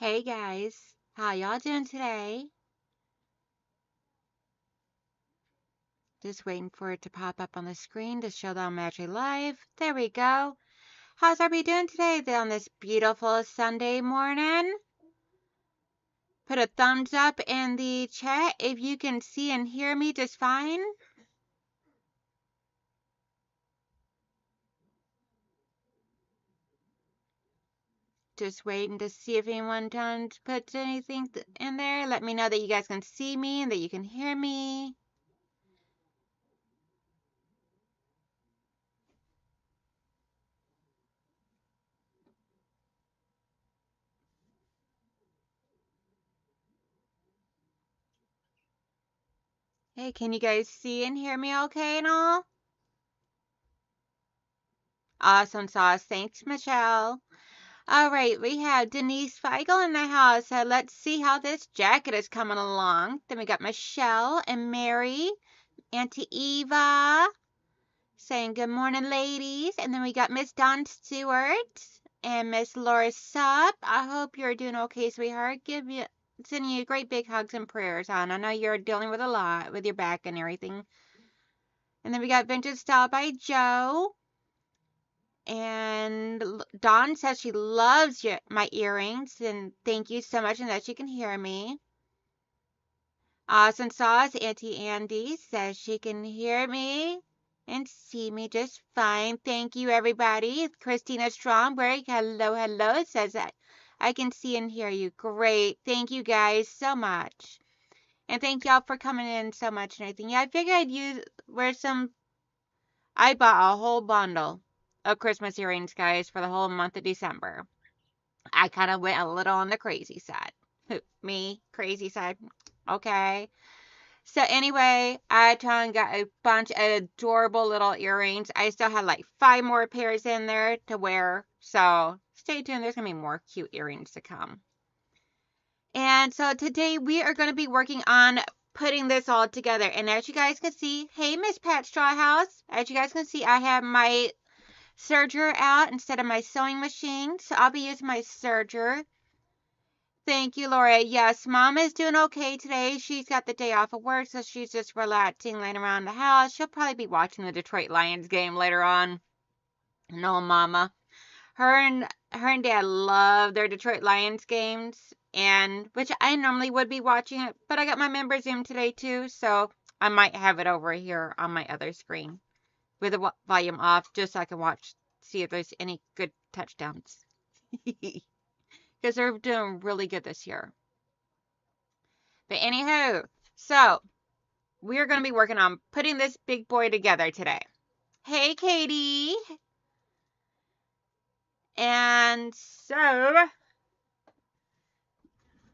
Hey guys, how y'all doing today? Just waiting for it to pop up on the screen to show that I'm actually live. There we go. How's everybody doing today on this beautiful Sunday morning? Put a thumbs up in the chat if you can see and hear me just fine. Just waiting to see if anyone done put anything in there. Let me know that you guys can see me and that you can hear me. Hey, can you guys see and hear me okay and all? Awesome sauce. Thanks, Michelle. All right, we have Denise Feigl in the house. So let's see how this jacket is coming along. Then we got Michelle and Mary, Auntie Eva saying good morning, ladies. And then we got Miss Dawn Stewart and Miss Laura Sup. I hope you're doing okay, sweetheart. Sending you great big hugs and prayers, hon. I know you're dealing with a lot with your back and everything. And then we got Vintage Style by Joe. And Dawn says she loves my earrings, and thank you so much, and that she can hear me. Awesome Sauce, Auntie Andy says she can hear me and see me just fine. Thank you, everybody. Christina Stromberg, hello, hello, says that I can see and hear you. Great. Thank you guys so much. And thank y'all for coming in so much and everything. Yeah, I figured I bought a whole bundle of Christmas earrings, guys, for the whole month of December. I kind of went a little on the crazy side. Me, crazy side. Okay. So anyway, I got a bunch of adorable little earrings. I still have like 5 more pairs in there to wear. So stay tuned. There's going to be more cute earrings to come. And so today we are going to be working on putting this all together. And as you guys can see, hey, Miss Pat Strawhouse. As you guys can see, I have my serger out instead of my sewing machine. So I'll be using my serger. Thank you, Laura. Yes, Mom is doing okay today. She's got the day off of work, so she's just relaxing, laying around the house. She'll probably be watching the Detroit Lions game later on. No, Mama. Her and Dad love their Detroit Lions games, and which I normally would be watching it, but I got my member Zoom today too, so I might have it over here on my other screen with the volume off, just so I can see if there's any good touchdowns. Because they're doing really good this year. But anywho, so we're going to be working on putting this big boy together today. Hey, Katie. And so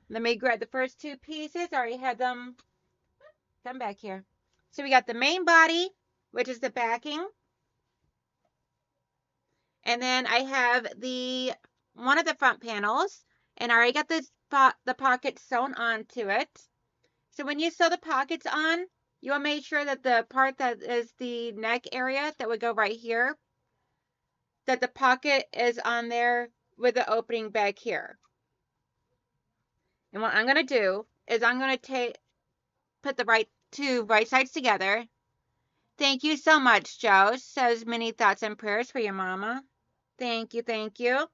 let me grab the first 2 pieces. I already had them. Come back here. So we got the main body, which is the backing. And then I have one of the front panels. And I already got the pockets sewn onto it. So when you sew the pockets on, you want to make sure that the part that is the neck area that would go right here, that the pocket is on there with the opening back here. And what I'm going to do is I'm going to put the two right sides together. Thank you so much, Joe. Says many thoughts and prayers for your mama. Thank you, thank you.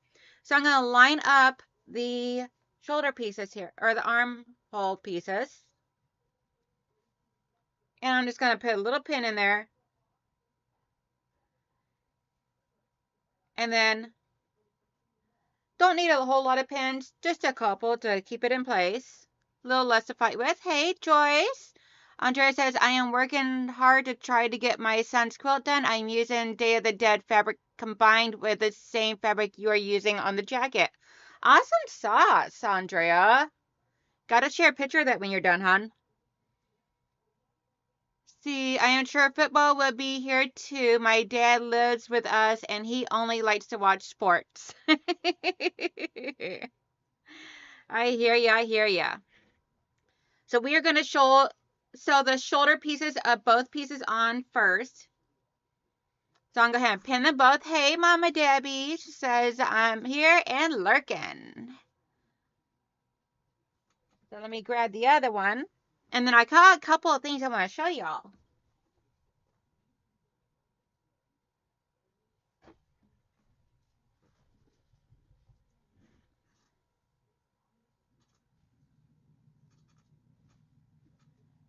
So I'm going to line up the shoulder pieces here, or the armhole pieces. And I'm just going to put a little pin in there. And then don't need a whole lot of pins, just a couple to keep it in place. A little less to fight with. Hey, Joyce. Andrea says, I am working hard to try to get my son's quilt done. I'm using Day of the Dead fabric combined with the same fabric you are using on the jacket. Awesome sauce, Andrea. Gotta share a picture of that when you're done, hon. See, I am sure football will be here too. My dad lives with us and he only likes to watch sports. I hear ya, I hear ya. So we are going to sew the shoulder pieces of both pieces on first. So I'm going to go ahead and pin them both. Hey, Mama Debbie. She says, I'm here and lurking. So let me grab the other one. And then I got a couple of things I want to show y'all.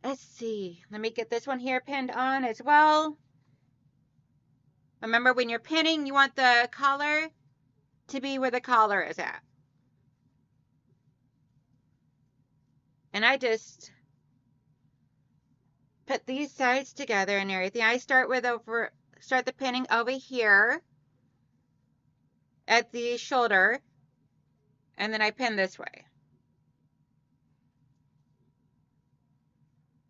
Let's see. Let me get this one here pinned on as well. Remember, when you're pinning, you want the collar to be where the collar is at. And I just put these sides together and everything. I start the pinning over here at the shoulder, and then I pin this way.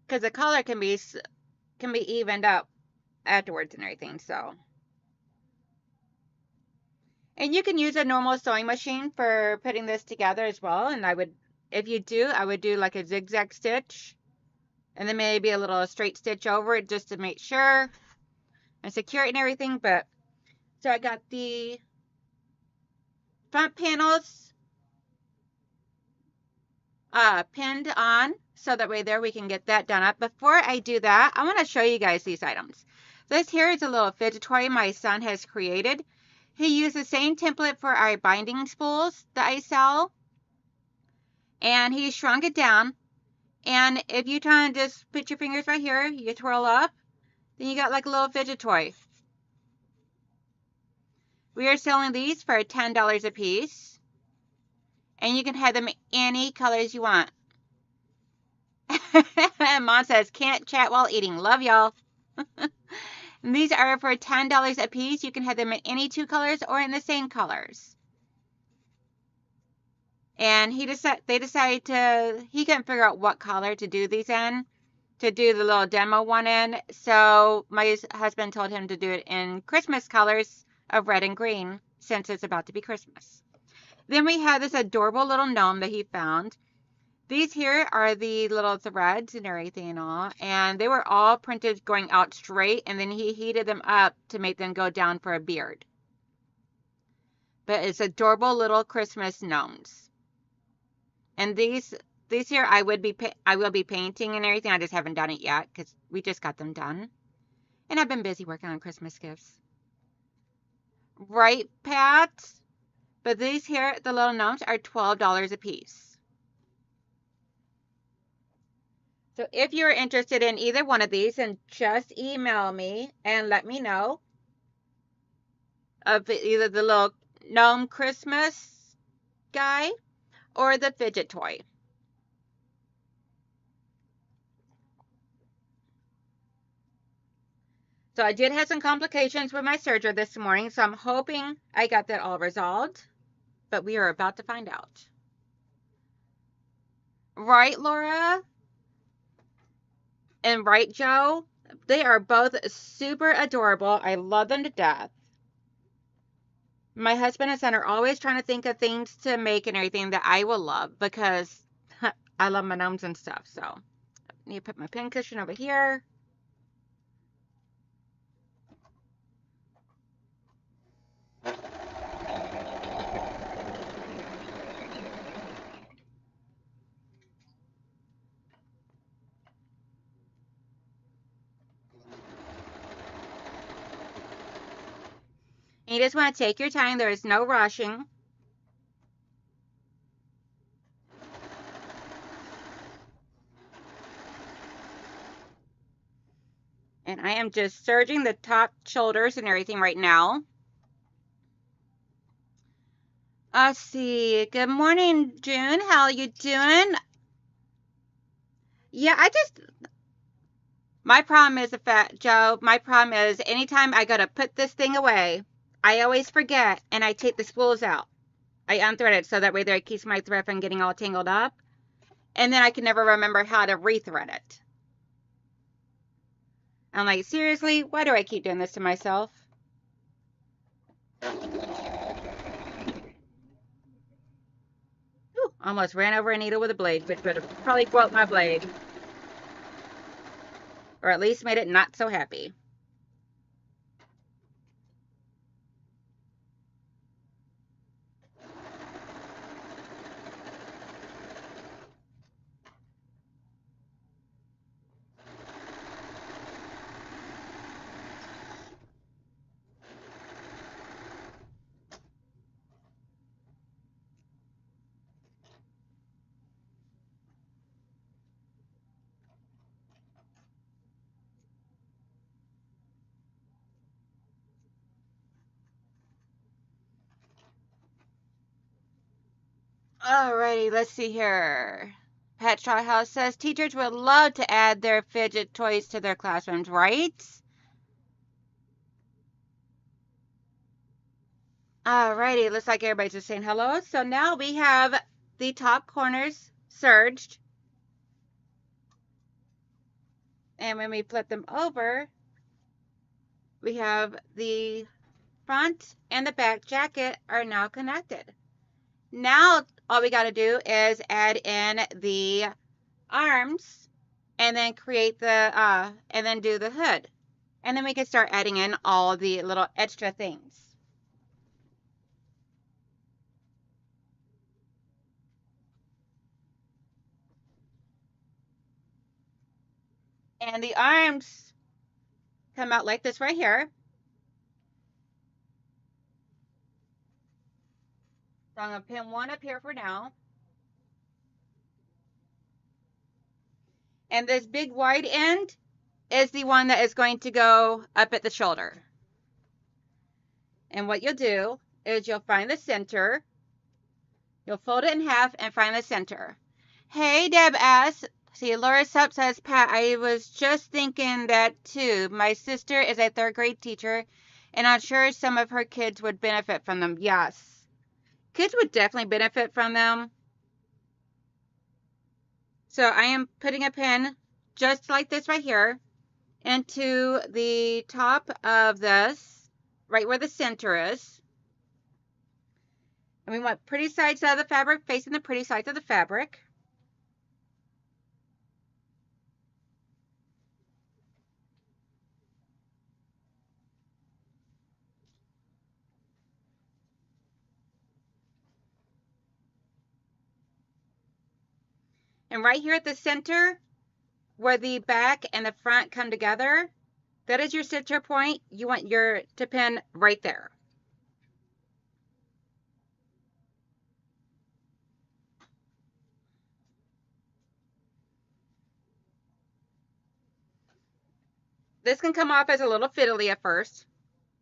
Because the collar can be evened up afterwards and everything, so. And you can use a normal sewing machine for putting this together as well. And if you do, I would do like a zigzag stitch and then maybe a little straight stitch over it just to make sure and secure it and everything. But so I got the front panels pinned on, so that way there we can get that done up. Before I do that, I want to show you guys these items. This here is a little fidget toy my son has created. He used the same template for our binding spools that I sell, and he shrunk it down. And if you try and just put your fingers right here, you twirl up, then you got like a little fidget toy. We are selling these for $10 a piece, and you can have them any colors you want. Mom says, can't chat while eating. Love y'all. These are for $10 a piece. You can have them in any two colors or in the same colors. And he couldn't figure out what color to do these in, to do the little demo one in. So my husband told him to do it in Christmas colors of red and green, since it's about to be Christmas. Then we have this adorable little gnome that he found. These here are the little threads and everything and all, and they were all printed going out straight, and then he heated them up to make them go down for a beard. But it's adorable little Christmas gnomes. And these here I will be painting and everything. I just haven't done it yet because we just got them done. And I've been busy working on Christmas gifts. Right, Pat? But these here, the little gnomes, are $12 a piece. So if you're interested in either one of these, then just email me and let me know of either the little gnome Christmas guy or the fidget toy. So I did have some complications with my surgery this morning, so I'm hoping I got that all resolved, but we are about to find out. Right, Laura? And right, Joe? They are both super adorable. I love them to death. My husband and son are always trying to think of things to make and everything that I will love, because I love my gnomes and stuff. So I need to put my pin cushion over here. And you just want to take your time. There is no rushing. And I am just serging the top shoulders and everything right now. Let's see. Good morning, June. How are you doing? Yeah, my problem is Joe, my problem is anytime I go to put this thing away, I always forget and I take the spools out. I unthread it so that way there it keeps my thread from getting all tangled up. And then I can never remember how to rethread it. I'm like, seriously, why do I keep doing this to myself? Ooh, almost ran over a needle with a blade, which would have probably broke my blade. Or at least made it not so happy. Alrighty, let's see here. Pat House says teachers would love to add their fidget toys to their classrooms, right? Alrighty, looks like everybody's just saying hello. So now we have the top corners serged. And when we flip them over, we have the front and the back jacket are now connected. Now all we got to do is add in the arms and then create the and then do the hood. And then we can start adding in all the little extra things. And the arms come out like this right here. So I'm going to pin one up here for now. And this big wide end is the one that is going to go up at the shoulder. And what you'll do is you'll find the center. You'll fold it in half and find the center. Hey, Deb S. See, Laura Sup says, Pat, I was just thinking that too. My sister is a third grade teacher, and I'm sure some of her kids would benefit from them. Yes. Kids would definitely benefit from them. So I am putting a pin just like this right here into the top of this, right where the center is. And we want pretty sides of the fabric facing the pretty sides of the fabric. And right here at the center, where the back and the front come together, that is your center point. You want your to pin right there. This can come off as a little fiddly at first,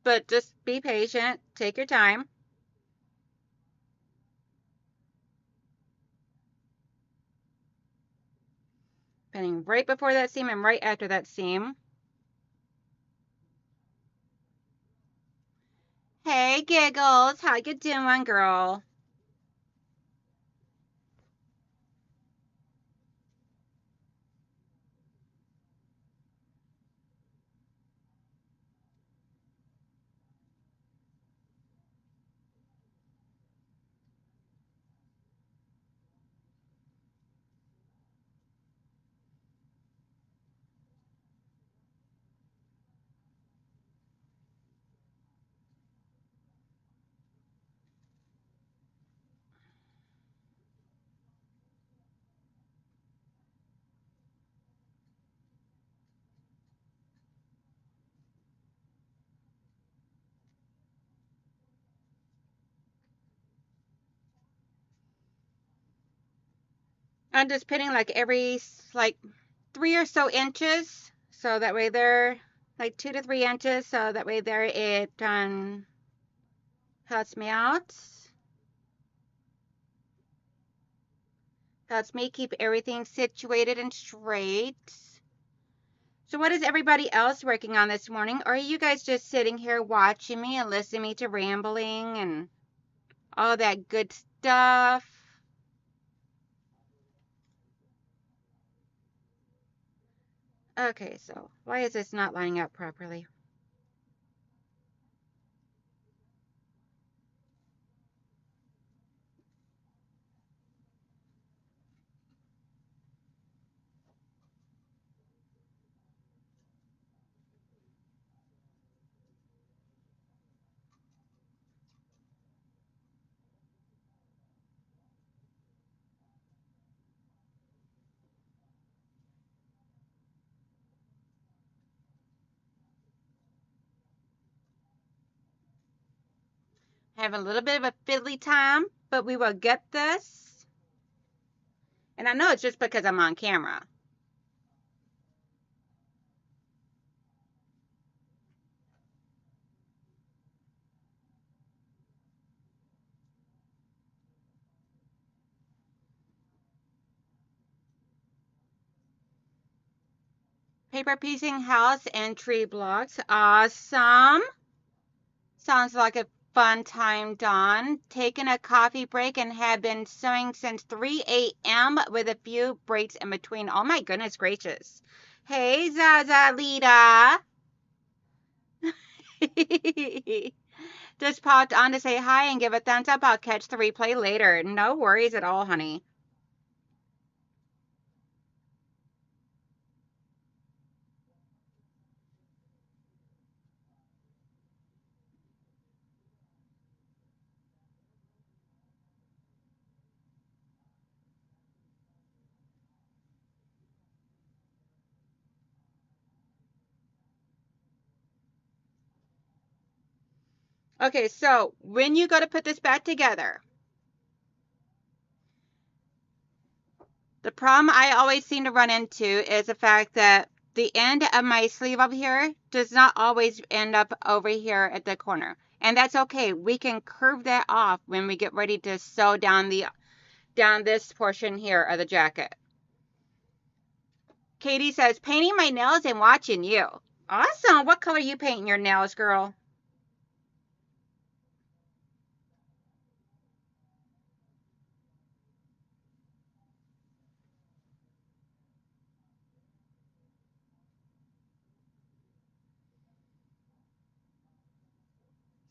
but just be patient. Take your time. Pinning right before that seam and right after that seam. Hey, Giggles. How you doing, girl? I'm just pinning like every like 3 or so inches, so that way they're like 2 to 3 inches, so that way there it helps me out. Helps me keep everything situated and straight. So what is everybody else working on this morning? Or are you guys just sitting here watching me and listening to rambling and all that good stuff? Okay, so why is this not lining up properly? Having a little bit of a fiddly time, but we will get this. And I know it's just because I'm on camera. Paper piecing house and tree blocks. Awesome. Sounds like a fun time, Dawn. Taking a coffee break and have been sewing since 3 a.m. with a few breaks in between. Oh my goodness gracious. Hey, Zaza Lita. Just popped on to say hi and give a thumbs up. I'll catch the replay later. No worries at all, honey. Okay, so when you go to put this back together, the problem I always seem to run into is the fact that the end of my sleeve over here does not always end up over here at the corner. And that's okay. We can curve that off when we get ready to sew down this portion here of the jacket. Katie says, painting my nails and watching you. Awesome. What color are you painting your nails, girl?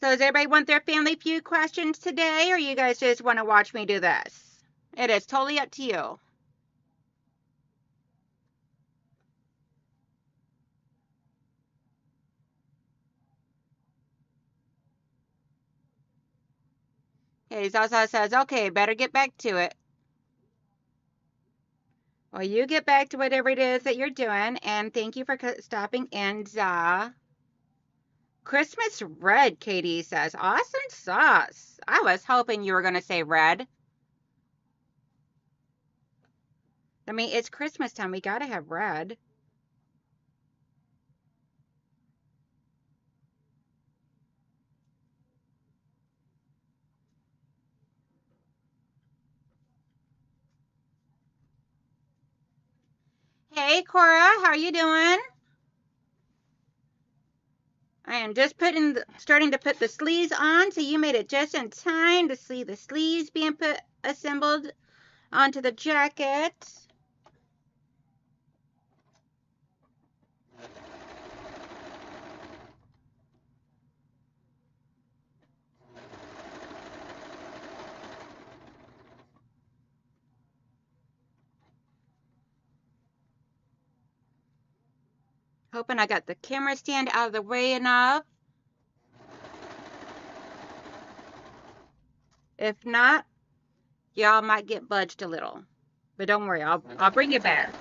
So does everybody want their Family Feud questions today, or you guys just want to watch me do this? It is totally up to you. Okay, Zaza says, okay, better get back to it. Well, you get back to whatever it is that you're doing, and thank you for stopping in, Za. Christmas red, Katie says. Awesome sauce. I was hoping you were going to say red. I mean, it's Christmas time. We got to have red. Hey, Cora, how are you doing? I am just starting to put the sleeves on, so you made it just in time to see the sleeves being assembled onto the jacket. Hoping I got the camera stand out of the way enough. If not, y'all might get budged a little. But don't worry, I'll bring it back.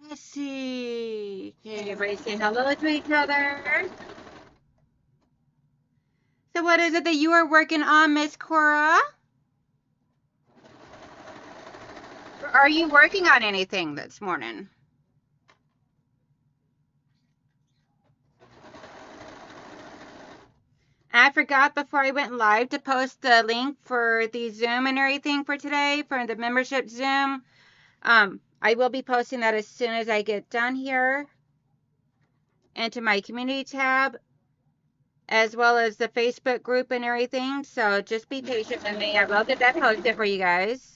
Let's see. Okay, everybody say hello to each other. So what is it that you are working on, Miss Cora? Are you working on anything this morning? I forgot before I went live to post the link for the Zoom and everything for today, for the membership Zoom. I will be posting that as soon as I get done here into my community tab, as well as the Facebook group and everything. So just be patient with me. I will get that posted for you guys.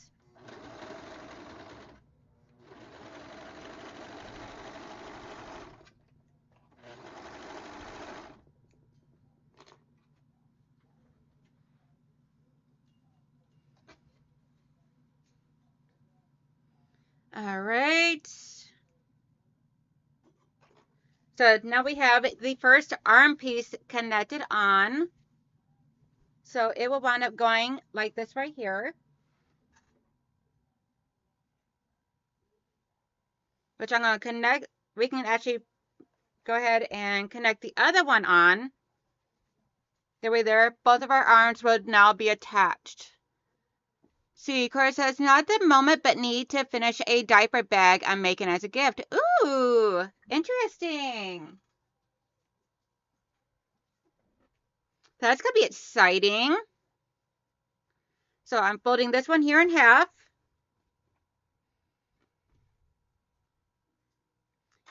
All right. So now we have the first arm piece connected on. So it will wind up going like this right here, which I'm going to connect. We can actually go ahead and connect the other one on. That way there, both of our arms would now be attached. See, Cora says, not the moment, but need to finish a diaper bag I'm making as a gift. Ooh, interesting. That's going to be exciting. So I'm folding this one here in half.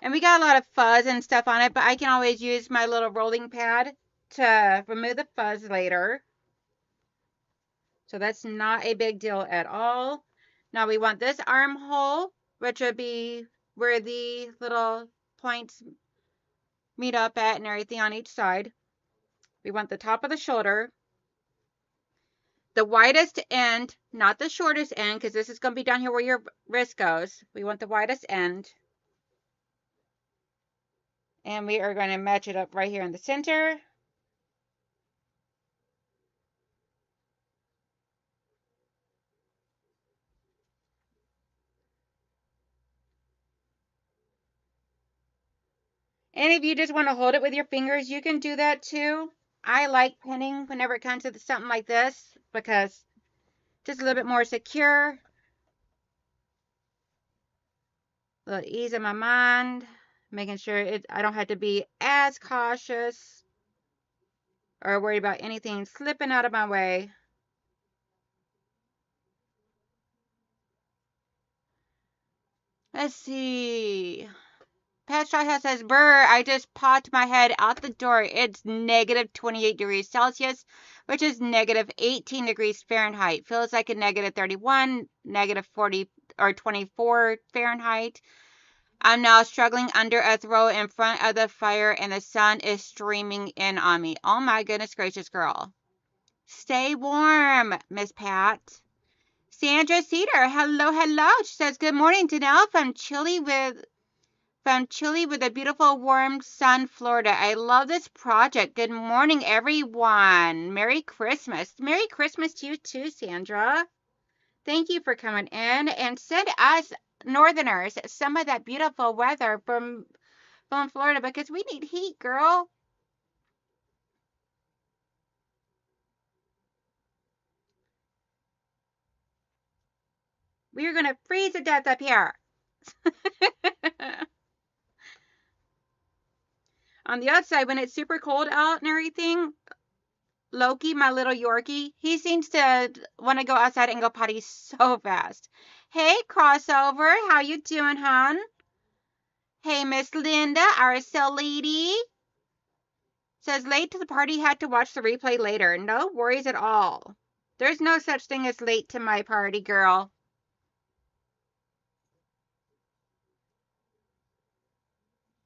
And we got a lot of fuzz and stuff on it, but I can always use my little rolling pad to remove the fuzz later. So that's not a big deal at all. Now we want this armhole, which would be where the little points meet up at and everything on each side. We want the top of the shoulder. The widest end, not the shortest end, because this is going to be down here where your wrist goes. We want the widest end. And we are going to match it up right here in the center. And if you just want to hold it with your fingers, you can do that too. I like pinning whenever it comes to something like this because just a little bit more secure. A little ease of my mind, making sure I don't have to be as cautious or worried about anything slipping out of my way. Let's see. Pat Straw says, Brr, I just popped my head out the door. It's negative 28 degrees Celsius, which is negative 18 degrees Fahrenheit. Feels like a negative 31, negative 40 or 24 Fahrenheit. I'm now struggling under a throw in front of the fire and the sun is streaming in on me. Oh my goodness gracious, girl. Stay warm, Miss Pat. Sandra Cedar, hello, hello. She says, good morning, Danelle from Chile with a beautiful warm sun, Florida. I love this project. Good morning, everyone. Merry Christmas. Merry Christmas to you too, Sandra. Thank you for coming in and send us Northerners some of that beautiful weather from Florida because we need heat, girl. We are going to freeze to death up here. On the outside, when it's super cold out and everything, Loki, my little Yorkie, he seems to want to go outside and go potty so fast. Hey, crossover, how you doing, hon? Hey, Miss Linda, our cell lady. Says late to the party, had to watch the replay later. No worries at all. There's no such thing as late to my party, girl.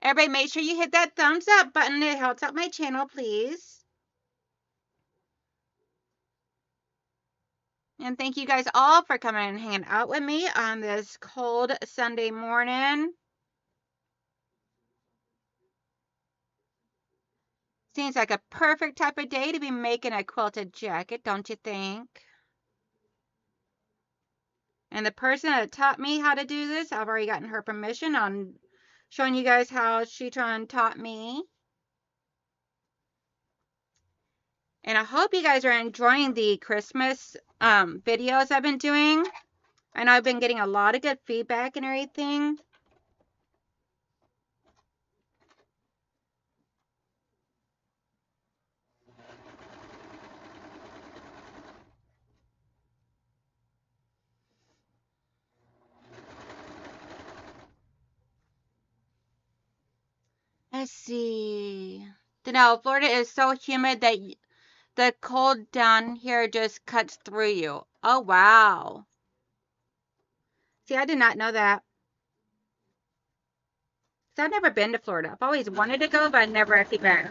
Everybody make sure you hit that thumbs up button. It helps out my channel, please. And thank you guys all for coming and hanging out with me on this cold Sunday morning. Seems like a perfect type of day to be making a quilted jacket, don't you think? And the person that taught me how to do this, I've already gotten her permission on showing you guys how she taught me. And I hope you guys are enjoying the Christmas videos I've been doing. I know I've been getting a lot of good feedback and everything. Let's see. No, Florida is so humid that the cold down here just cuts through you. Oh, wow. See, I did not know that. So I've never been to Florida. I've always wanted to go, but I never actually been.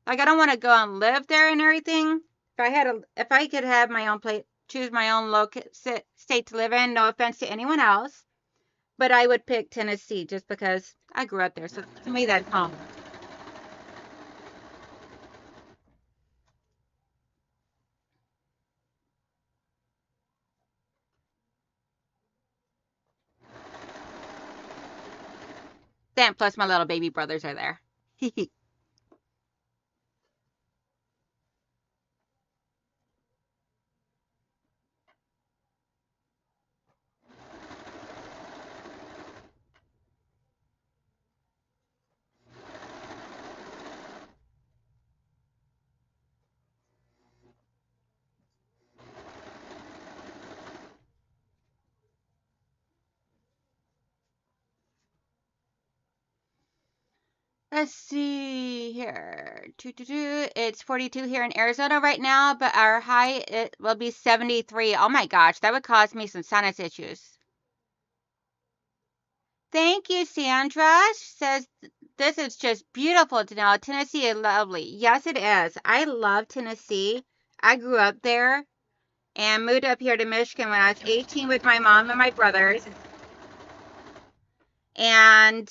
Like, I don't want to go and live there and everything. If I could have my own place, choose my own state to live in, no offense to anyone else, but I would pick Tennessee just because I grew up there. So to me, that's home. Then plus my little baby brothers are there. Let's see here. It's 42 here in Arizona right now, but our high it will be 73. Oh my gosh, that would cause me some sinus issues. Thank you, Sandra. She says this is just beautiful to know. Tennessee is lovely. Yes, it is. I love Tennessee. I grew up there and moved up here to Michigan when I was 18 with my mom and my brothers. And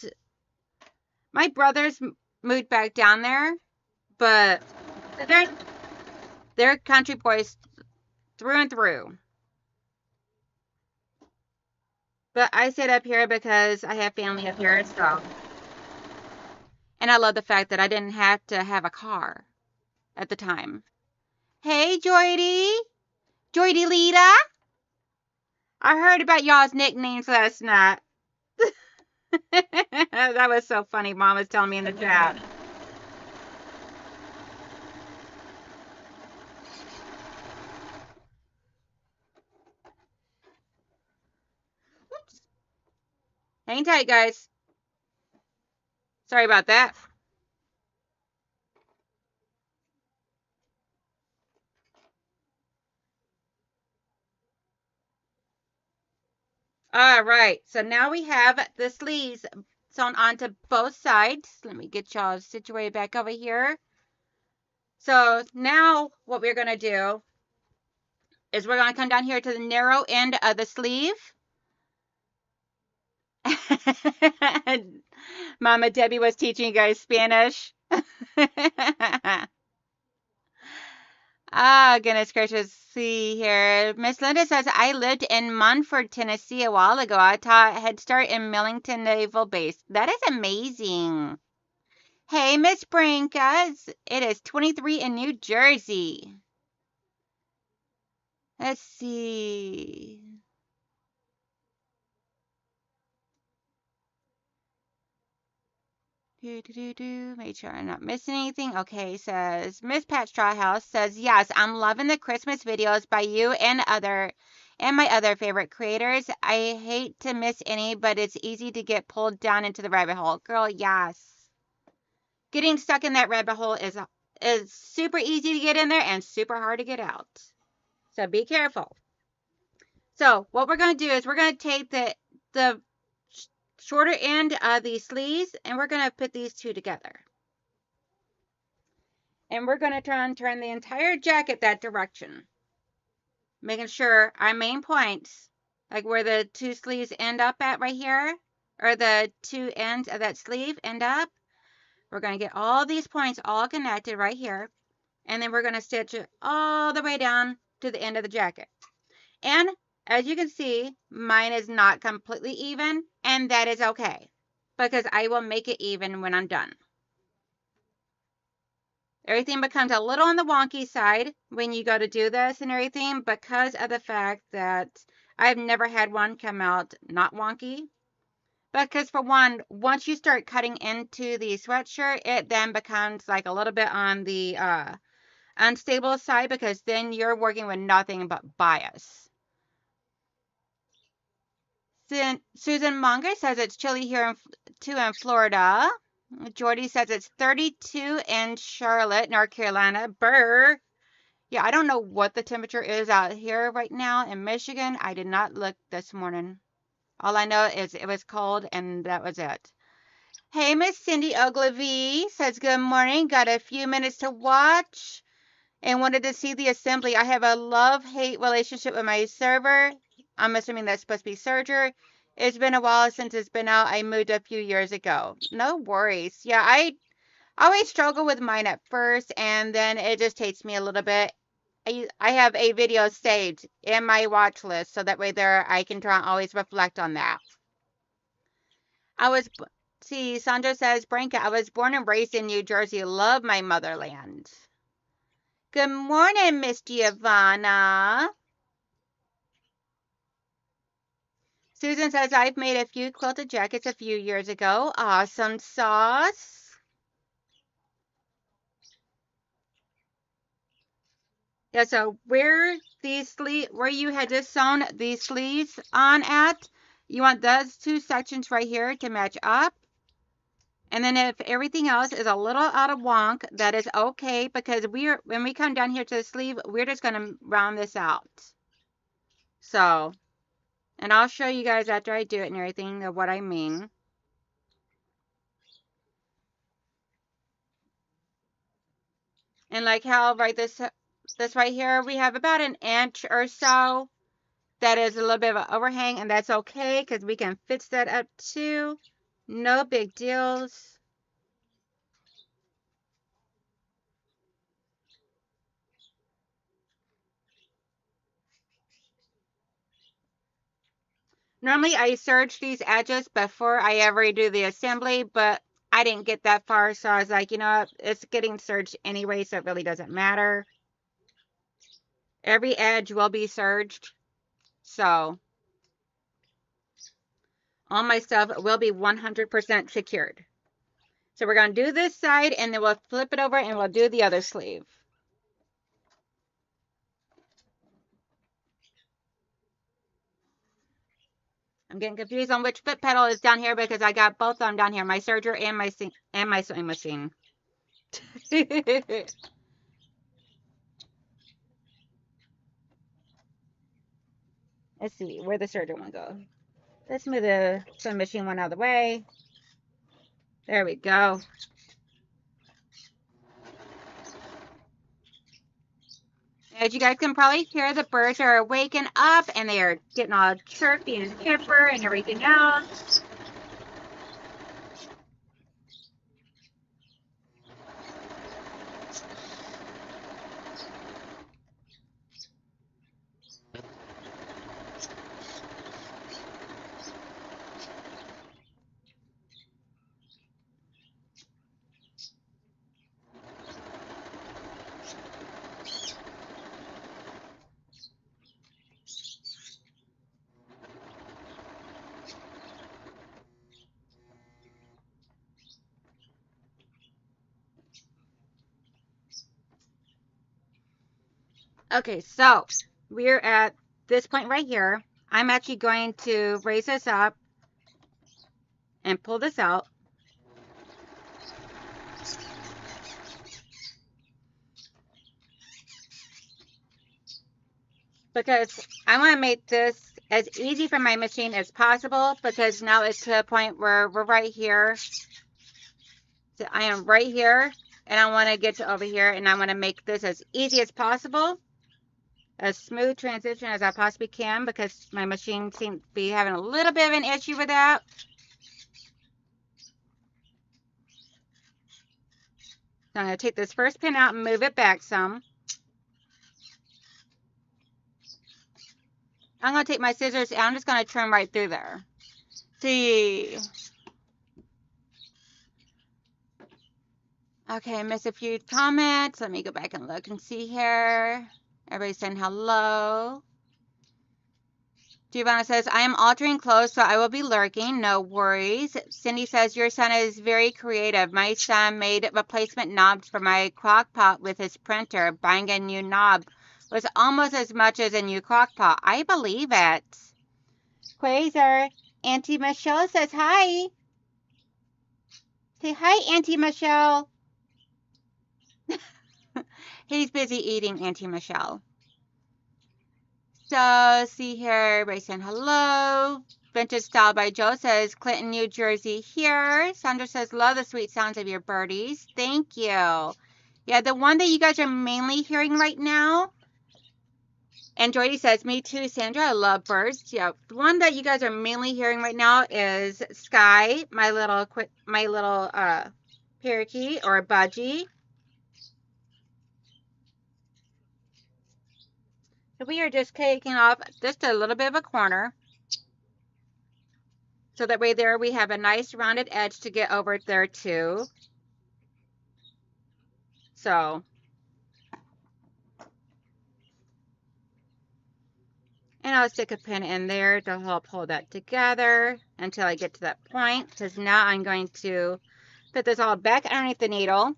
my brothers moved back down there, but they're they're country boys through and through. But I stayed up here because I have family up here, so. And I love the fact that I didn't have to have a car at the time. Hey, Joydy. Joydy Lita. I heard about y'all's nicknames last night. That was so funny. Mom was telling me in the chat. Oops. Hang tight, guys. Sorry about that. All right, so now we have the sleeves sewn onto both sides. Let me get y'all situated back over here. So now what we're going to do is we're going to come down here to the narrow end of the sleeve. Mama Debbie was teaching you guys Spanish. Ah, goodness gracious. See here. Miss Linda says, I lived in Munford, Tennessee a while ago. I taught Head Start in Millington Naval Base. That is amazing. Hey, Miss Brinkas. It is 23 in New Jersey. Let's see. Make sure I'm not missing anything. Okay, says Miss Pat Strawhouse says, yes, I'm loving the Christmas videos by you and my other favorite creators. I hate to miss any, but it's easy to get pulled down into the rabbit hole. Girl, yes. Getting stuck in that rabbit hole is super easy to get in there and super hard to get out. So be careful. So what we're going to do is we're going to take the shorter end of these sleeves and we're going to put these two together. And we're going to turn the entire jacket that direction. Making sure our main points, like where the two sleeves end up at right here, or the two ends of that sleeve end up, we're going to get all these points all connected right here. And then we're going to stitch it all the way down to the end of the jacket. And as you can see, mine is not completely even, and that is okay, because I will make it even when I'm done. Everything becomes a little on the wonky side when you go to do this and everything because of the fact that I've never had one come out not wonky. Because for one, once you start cutting into the sweatshirt, it then becomes like a little bit on the unstable side because then you're working with nothing but bias. Susan Munger says it's chilly here too in Florida. Jordy says it's 32 in Charlotte, North Carolina. Brr. Yeah, I don't know what the temperature is out here right now in Michigan. I did not look this morning. All I know is it was cold and that was it. Hey, Miss Cindy Ogilvy says good morning. Got a few minutes to watch and wanted to see the assembly. I have a love-hate relationship with my server. I'm assuming that's supposed to be serger. It's been a while since it's been out. I moved a few years ago. No worries. Yeah, I always struggle with mine at first, and then it just takes me a little bit. I have a video saved in my watch list, so that way there I can try and always reflect on that. I was see, Sandra says, Branka, I was born and raised in New Jersey. Love my motherland. Good morning, Miss Giovanna. Susan says, I've made a few quilted jackets a few years ago. Awesome sauce. Yeah, so where you had just sewn these sleeves on at, you want those two sections right here to match up. And then if everything else is a little out of wonk, that is okay, because when we come down here to the sleeve, we're just going to round this out. So, and I'll show you guys after I do it and everything of what I mean. And like how this right here, we have about an inch or so that is a little bit of an overhang, and that's okay because we can fix that up too. No big deals. Normally I serge these edges before I ever do the assembly, but I didn't get that far, so I was like, you know what, it's getting serged anyway, so it really doesn't matter. Every edge will be serged, so all my stuff will be 100% secured. So we're going to do this side, and then we'll flip it over and we'll do the other sleeve. I'm getting confused on which foot pedal is down here because I got both of them down here, my serger and my sewing machine. Let's see, where'd the serger one go? Let's move the sewing machine one out of the way. There we go. As you guys can probably hear, the birds are waking up and they are getting all chirpy and chipper and everything else. Okay, so we're at this point right here. I'm actually going to raise this up and pull this out. Because I want to make this as easy for my machine as possible, because now it's to a point where we're right here. So I am right here, and I want to get to over here, and I want to make this as easy as possible. A smooth transition as I possibly can, because my machine seems to be having a little bit of an issue with that. So I'm going to take this first pin out and move it back some. I'm going to take my scissors and I'm just going to trim right through there. See. Okay, I missed a few comments. Let me go back and look and see here. Everybody's saying hello. Giovanna says, I am altering clothes, so I will be lurking. No worries. Cindy says, your son is very creative. My son made replacement knobs for my crock pot with his printer. Buying a new knob was almost as much as a new crock pot. I believe it. Quasar. Auntie Michelle says hi. Say hi, Auntie Michelle. He's busy eating, Auntie Michelle. So, see here, everybody saying hello. Vintage Style by Joe says, Clinton, New Jersey here. Sandra says, love the sweet sounds of your birdies. Thank you. Yeah, the one that you guys are mainly hearing right now. And Joydy says, me too, Sandra. I love birds. Yeah, the one that you guys are mainly hearing right now is Sky, my little parakeet or budgie. So we are just taking off just a little bit of a corner. So that way there we have a nice rounded edge to get over there too. So, and I'll stick a pin in there to help hold that together until I get to that point, because now I'm going to put this all back underneath the needle.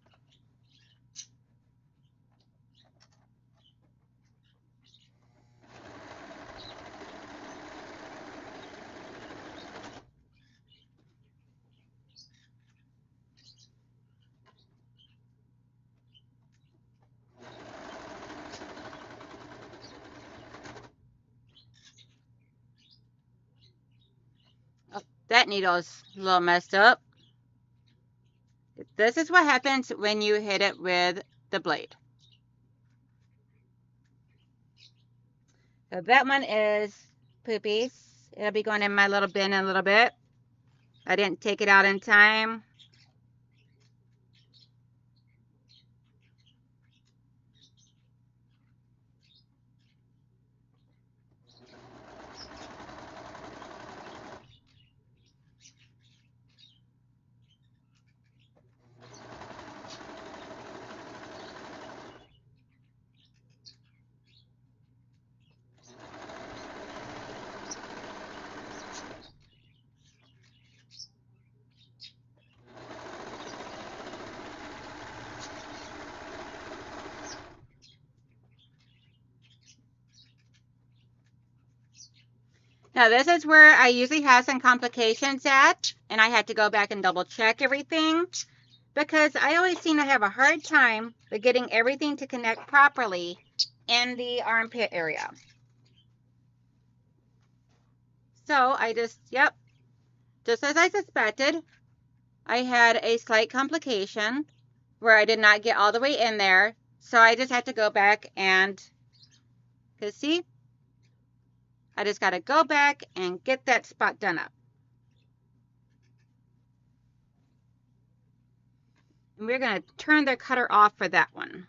Oh, that needle is a little messed up. This is what happens when you hit it with the blade. So that one is Poopy's. It'll be going in my little bin in a little bit. I didn't take it out in time. Now this is where I usually have some complications at, and I had to go back and double check everything, because I always seem to have a hard time with getting everything to connect properly in the armpit area. So I just, yep, just as I suspected, I had a slight complication where I did not get all the way in there. So I just had to go back and, because see, I just got to go back and get that spot done up. And we're going to turn the cutter off for that one.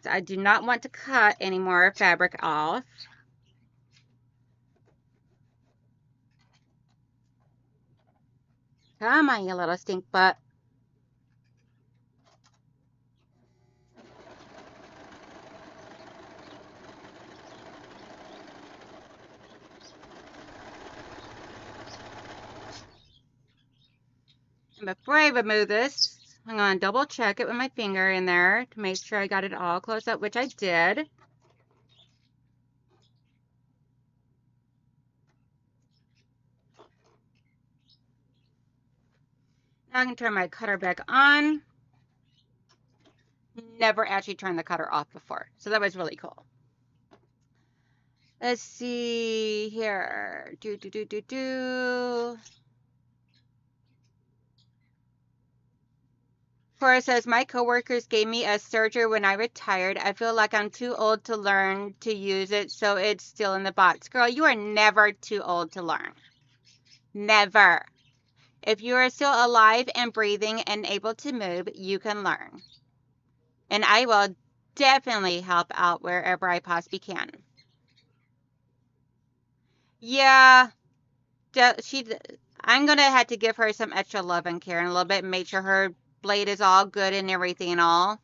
So I do not want to cut any more fabric off. Come on, you little stink butt. And before I remove this, I'm going to double check it with my finger in there to make sure I got it all closed up, which I did. Now I can turn my cutter back on. Never actually turned the cutter off before, so that was really cool. Let's see here. Cora says, my coworkers gave me a serger when I retired. I feel like I'm too old to learn to use it, so it's still in the box. Girl, you are never too old to learn. Never. If you are still alive and breathing and able to move, you can learn. And I will definitely help out wherever I possibly can. Yeah, I'm going to have to give her some extra love and care in a little bit and make sure her blade is all good and everything and all.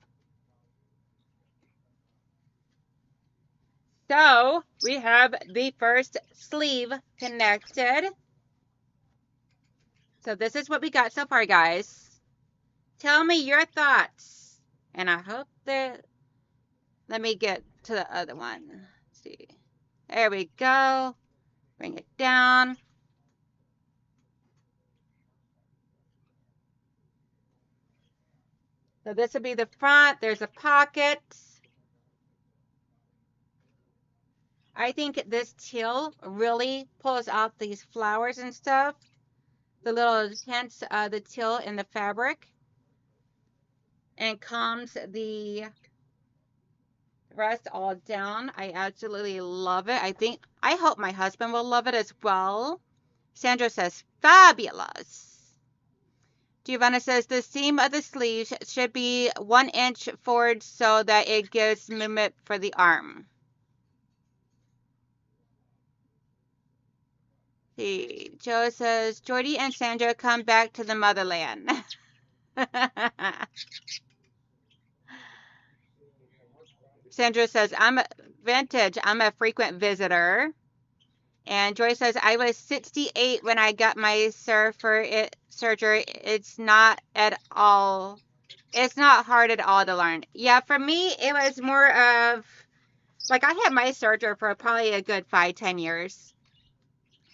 So we have the first sleeve connected. So this is what we got so far, guys. Tell me your thoughts. And I hope that, let me get to the other one. Let's see. There we go. Bring it down. So this will be the front. There's a pocket. I think this teal really pulls out these flowers and stuff. The little hints of the teal in the fabric. And calms the rest all down. I absolutely love it. I hope my husband will love it as well. Sandra says, fabulous. Giovanna says the seam of the sleeves should be 1 inch forward so that it gives movement for the arm. See, Joe says, Jordy and Sandra come back to the motherland. Sandra says, I'm vintage. I'm a frequent visitor. And Joy says, I was 68 when I got my surgery. It's not hard at all to learn. Yeah, for me, it was more of, like, I had my surgery for probably a good 5-10 years.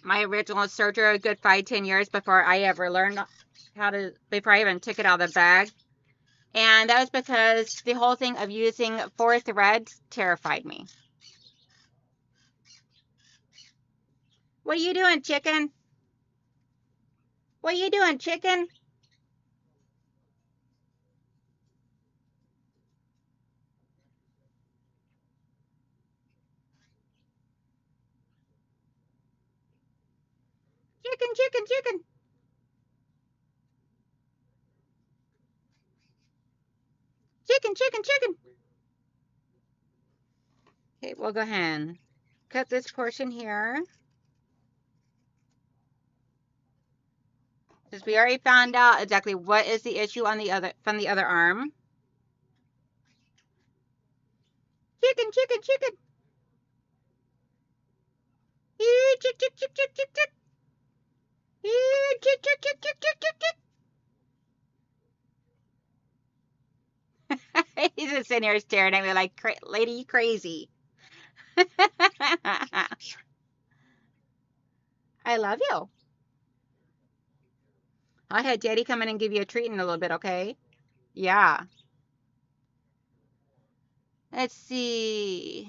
My original surgery, a good 5-10 years before I ever learned before I even took it out of the bag. And that was because the whole thing of using 4 threads terrified me. What are you doing, chicken? What are you doing, chicken? Chicken, chicken, chicken. Chicken, chicken, chicken. Okay, we'll go ahead and cut this portion here. Because we already found out exactly what is the issue on from the other arm. Chicken, chicken, chicken. Chick, chick, chick, chick, chick, chick. Chick, chick, chick, chick, chick, chick, chick. He's just sitting here staring at me like, lady, you crazy. I love you. I had Daddy come in and give you a treat in a little bit, okay? Yeah. Let's see.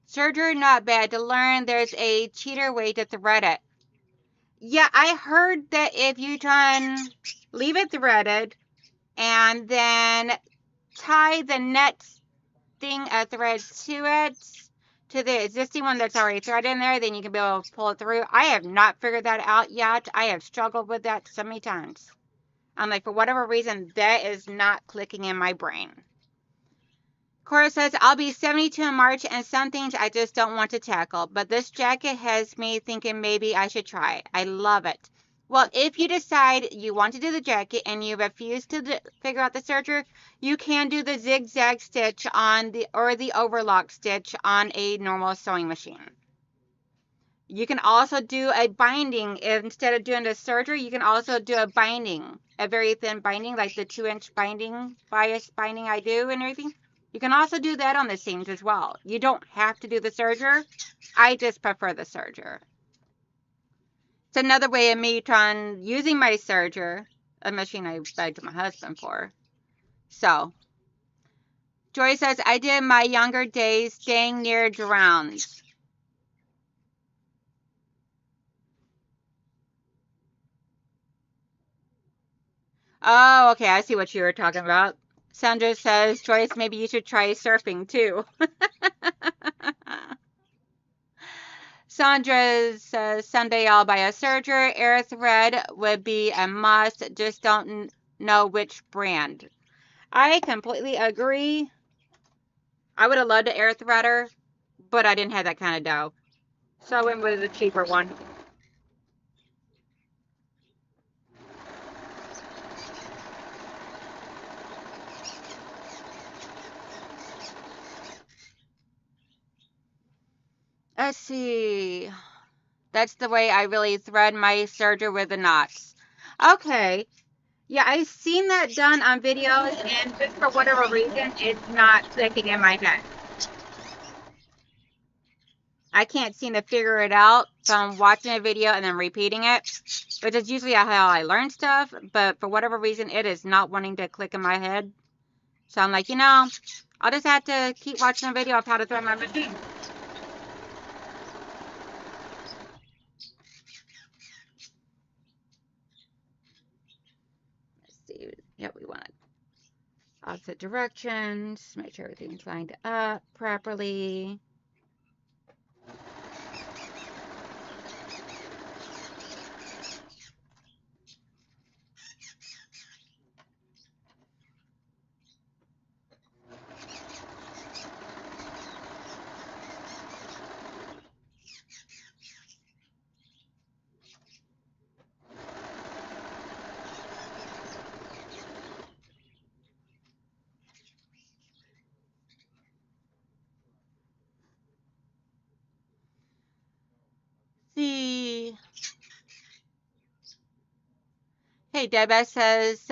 Surgery not bad. To learn there's a cheater way to thread it. Yeah, I heard that if you leave it threaded and then tie the next thing a thread to it, to the existing one that's already threaded in there, then you can be able to pull it through. I have not figured that out yet. I have struggled with that so many times. I'm like, for whatever reason, that is not clicking in my brain. Cora says, I'll be 72 in March and some things I just don't want to tackle, but this jacket has me thinking maybe I should try. I love it. Well, if you decide you want to do the jacket and you refuse to figure out the serger, you can do the zigzag stitch or the overlock stitch on a normal sewing machine. You can also do a binding. Instead of doing the serger, you can also do a binding, a very thin binding, like the 2-inch bias binding I do and everything. You can also do that on the seams as well. You don't have to do the serger. I just prefer the serger. It's another way of me using my serger, a machine I begged my husband for. So, Joy says, I did my younger days staying near drowns. Oh, okay, I see what you were talking about. Sandra says, Joyce, maybe you should try surfing too. Sandra says, someday I'll buy a serger. Air thread would be a must. Just don't know which brand. I completely agree. I would have loved an air threader, but I didn't have that kind of dough. So I went with a cheaper one. Let's see. That's the way I really thread my serger with the knots. Okay. Yeah, I've seen that done on videos, and just for whatever reason, it's not clicking in my head. I can't seem to figure it out from watching a video and then repeating it, which is usually how I learn stuff, but for whatever reason, it is not wanting to click in my head. So I'm like, I'll just have to keep watching a video of how to thread my machine. Let's see. Yep, we want opposite directions. Make sure everything's lined up properly. Okay, Deba says,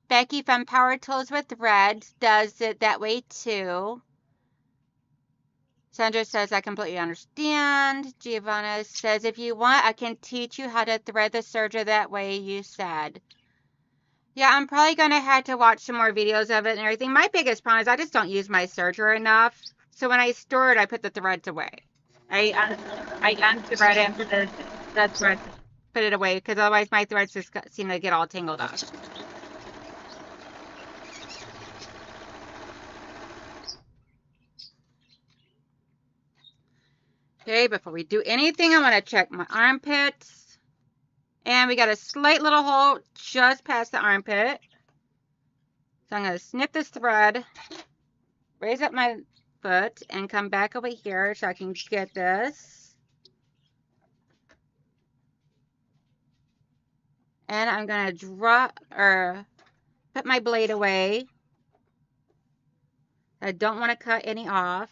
Becky from Power Tools with Threads does it that way too. Sandra says, I completely understand. Giovanna says, if you want, I can teach you how to thread the serger that way you said. Yeah, I'm probably going to have to watch some more videos of it and everything. My biggest problem is I just don't use my serger enough. So when I store it, I put the threads away. I unthread it and put the threads, put it away, because otherwise my threads just seem to get all tangled up. Okay, before we do anything, I want to check my armpits. And we got a slight little hole just past the armpit. So I'm going to snip this thread, raise up my foot, and come back over here so I can get this. And I'm going to put my blade away. I don't want to cut any off.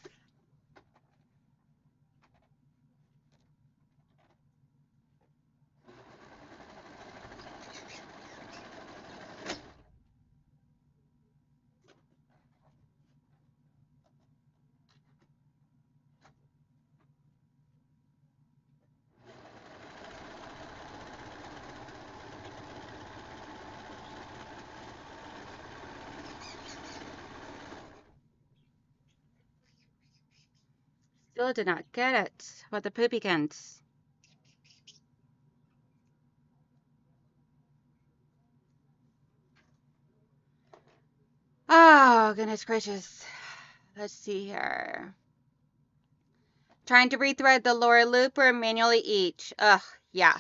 Still did not get it. What the poopykins. Oh, goodness gracious. Let's see here. Trying to rethread the lower loop or manually each. Ugh, yeah.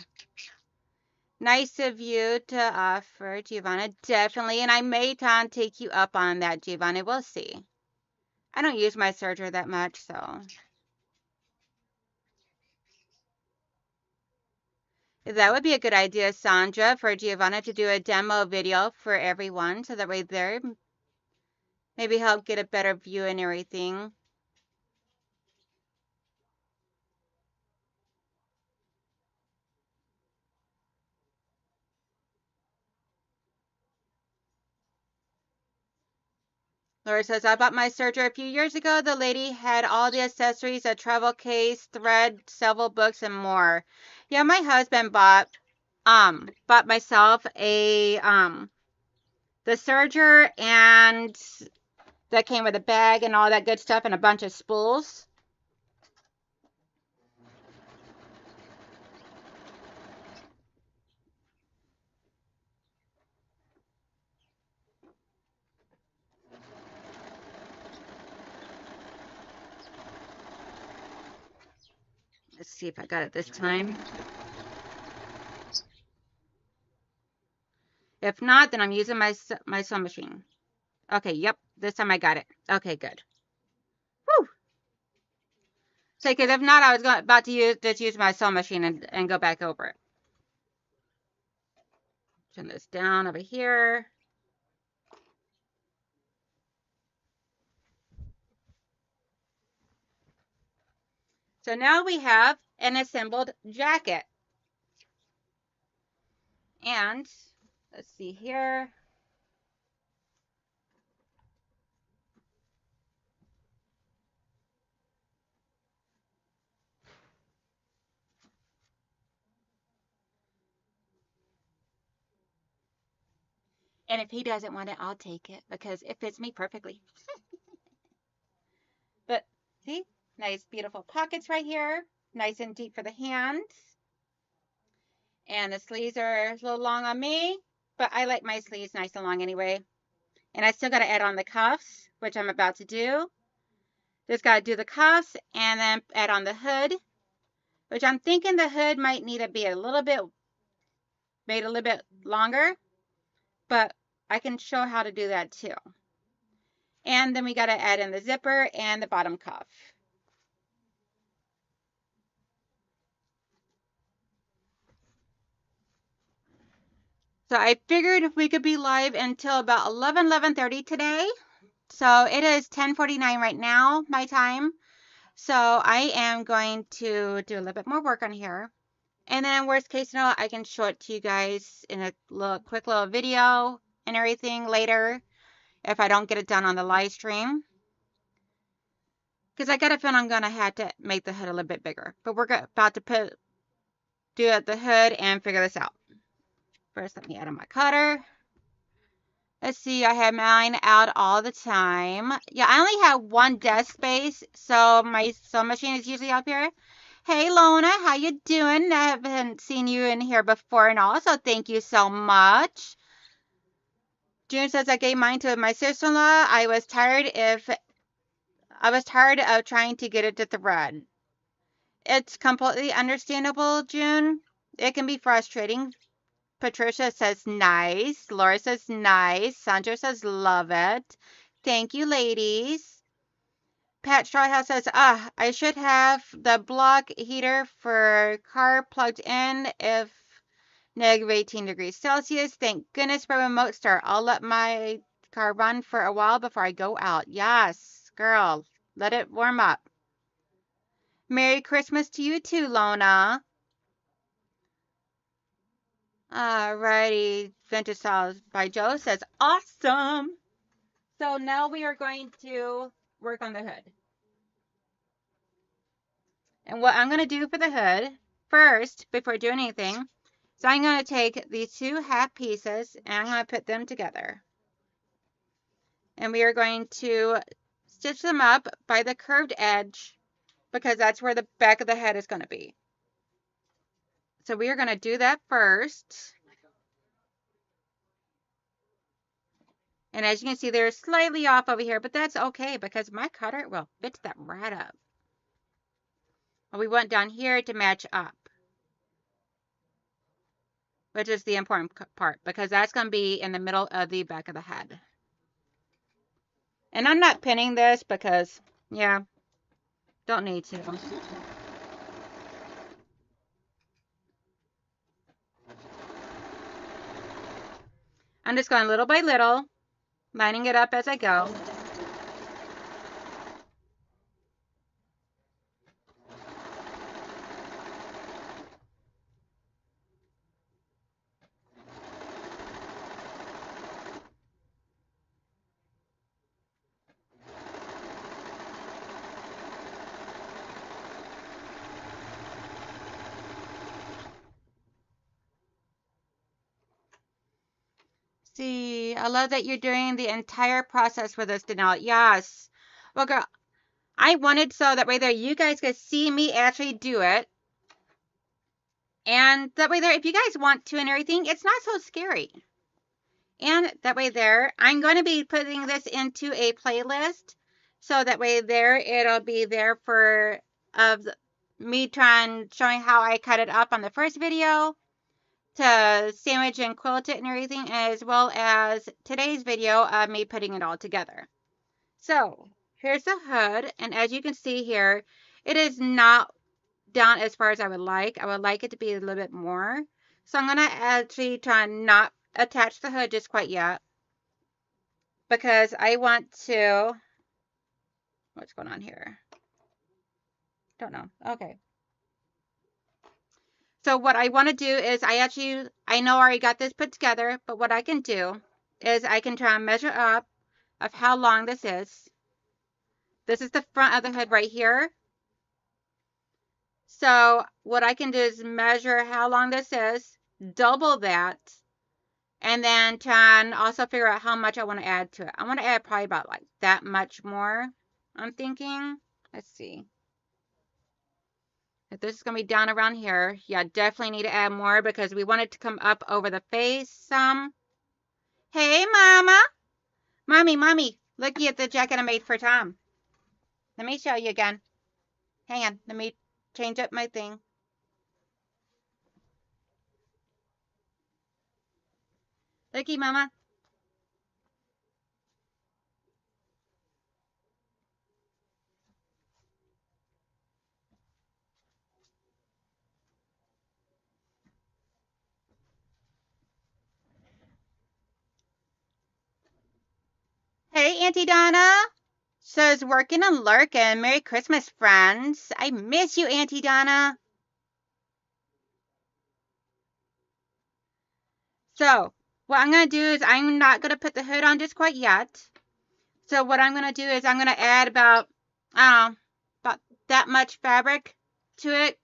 Nice of you to offer, Giovanna. Definitely. And I may take you up on that, Giovanna. We'll see. I don't use my serger that much, so. That would be a good idea, Sandra, for Giovanna to do a demo video for everyone, so that way they're maybe help get a better view and everything. Laura says, I bought my serger a few years ago. The lady had all the accessories, a travel case, thread, several books, and more. Yeah, my husband bought myself a the serger, and that came with a bag and all that good stuff and a bunch of spools. Let's see if I got it this time. If not, then I'm using my sewing machine. Okay, yep, this time I got it. Okay, good. Woo! So, because if not, I was about to just use my sewing machine and go back over it. Turn this down over here. So now we have an assembled jacket. And let's see here. And if he doesn't want it, I'll take it because it fits me perfectly. But see, nice beautiful pockets right here. Nice and deep for the hands. And the sleeves are a little long on me, but I like my sleeves nice and long anyway. And I still got to add on the cuffs, which I'm about to do. Just got to do the cuffs and then add on the hood, which I'm thinking the hood might need to be made a little bit longer, but I can show how to do that too. And then we got to add in the zipper and the bottom cuff. So I figured we could be live until about 11:30 today. So it is 10:49 right now, my time. So I am going to do a little bit more work on here. And then worst case scenario, I can show it to you guys in a quick little video and everything later if I don't get it done on the live stream. Because I got a feeling I'm going to have to make the hood a little bit bigger. But we're about to do the hood and figure this out. First, let me add in my cutter. Let's see, I have mine out all the time. Yeah, I only have one desk space, so my sewing machine is usually up here. Hey, Lona, how you doing? I haven't seen you in here before and all, so thank you so much. June says I gave mine to my sister-in-law. I was tired of trying to get it to thread. It's completely understandable, June. It can be frustrating. Patricia says nice. Laura says nice. Sandra says love it. Thank you, ladies. Pat Strawhouse says, I should have the block heater for car plugged in if negative 18 degrees Celsius. Thank goodness for remote start. I'll let my car run for a while before I go out. Yes, girl. Let it warm up. Merry Christmas to you too, Lona. Alrighty. Vintage Styles by Joe says, awesome. So now we are going to work on the hood. And what I'm going to do for the hood first, before doing anything, so I'm going to take these two half pieces and I'm going to put them together. And we are going to stitch them up by the curved edge because that's where the back of the head is going to be. So we are going to do that first. And as you can see, they're slightly off over here, but that's okay because my cutter will fit that right up. And we went down here to match up, which is the important part because that's going to be in the middle of the back of the head. And I'm not pinning this because, yeah, don't need to. I'm just going little by little, lining it up as I go. See, I love that you're doing the entire process with us, Donnell. Yes. Well, girl, I wanted so that way there you guys could see me actually do it. And that way there, if you guys want to and everything, it's not so scary. And that way there, I'm going to be putting this into a playlist. So that way there, it'll be there for me showing how I cut it up on the first video, to sandwich and quilt it and everything, as well as today's video of me putting it all together. So here's the hood, and as you can see here, it is not down as far as I would like. I would like it to be a little bit more. So I'm going to actually try and not attach the hood just quite yet, because I want to, what's going on here? Don't know. Okay. So what I want to do is I know I already got this put together, but what I can do is I can try and measure up of how long this is. This is the front of the hood right here. So what I can do is measure how long this is, double that, and then try and also figure out how much I want to add to it. I want to add probably about like that much more, I'm thinking. Let's see. If this is going to be down around here, yeah, definitely need to add more because we want it to come up over the face some. Hey, Mama. Mommy, looky at the jacket I made for Tom. Let me show you again. Hang on, let me change up my thing. Looky, Mama. Hey, Auntie Donna. Says working and lurking. Merry Christmas, friends. I miss you, Auntie Donna. So what I'm going to do is I'm not going to put the hood on just quite yet. So what I'm going to do is I'm going to add about, I don't know, about that much fabric to it.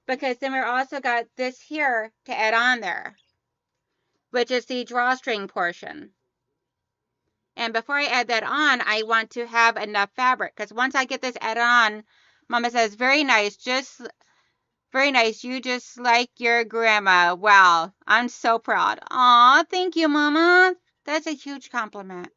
Because then we're also got this here to add on there, which is the drawstring portion. And before I add that on, I want to have enough fabric. Because once I get this added on, Mama says, very nice, just very nice. You just like your grandma. Wow, I'm so proud. Aw, thank you, Mama. That's a huge compliment.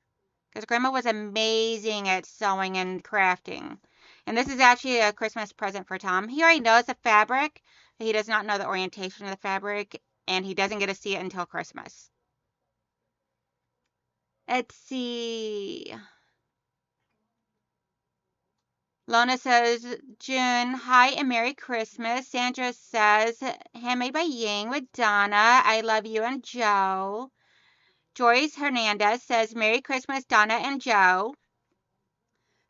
Because Grandma was amazing at sewing and crafting. And this is actually a Christmas present for Tom. He already knows the fabric, but he does not know the orientation of the fabric, and he doesn't get to see it until Christmas. Let's see. Lona says, June, hi and Merry Christmas. Sandra says, handmade by Ying with Donna. I love you and Joe. Joyce Hernandez says, Merry Christmas, Donna and Joe.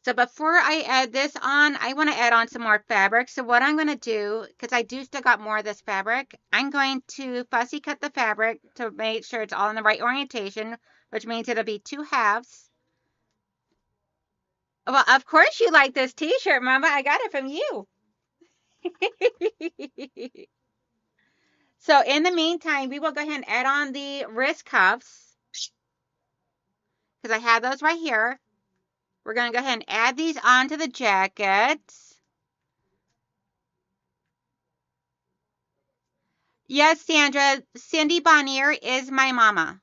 So before I add this on, I want to add on some more fabric. So what I'm going to do, because I do still got more of this fabric, I'm going to fussy cut the fabric to make sure it's all in the right orientation, which means it'll be 2 halves. Well, of course you like this t-shirt, Mama. I got it from you. So in the meantime, we will go ahead and add on the wrist cuffs because I have those right here. We're going to go ahead and add these onto the jacket. Yes, Sandra, Cindy Bonnier is my mama.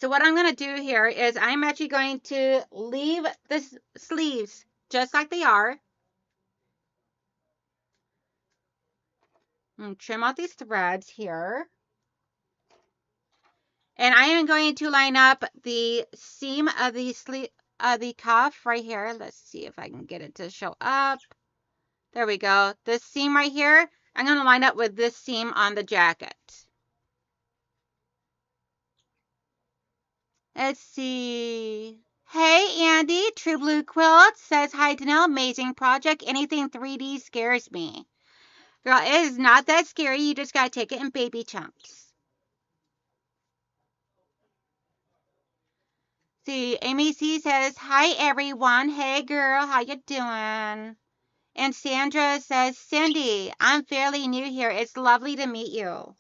So what I'm going to do here is I'm actually going to leave the sleeves just like they are. And trim out these threads here. And I am going to line up the seam of the sleeve the cuff right here. Let's see if I can get it to show up. There we go. This seam right here, I'm going to line up with this seam on the jacket. Let's see. Hey, Andy, True Blue Quilt says, hi, Danelle, amazing project. Anything 3D scares me. Girl, it is not that scary. You just got to take it in baby chunks. See, Amy C says, hi, everyone. Hey, girl, how you doing? And Sandra says, Cindy, I'm fairly new here. It's lovely to meet you.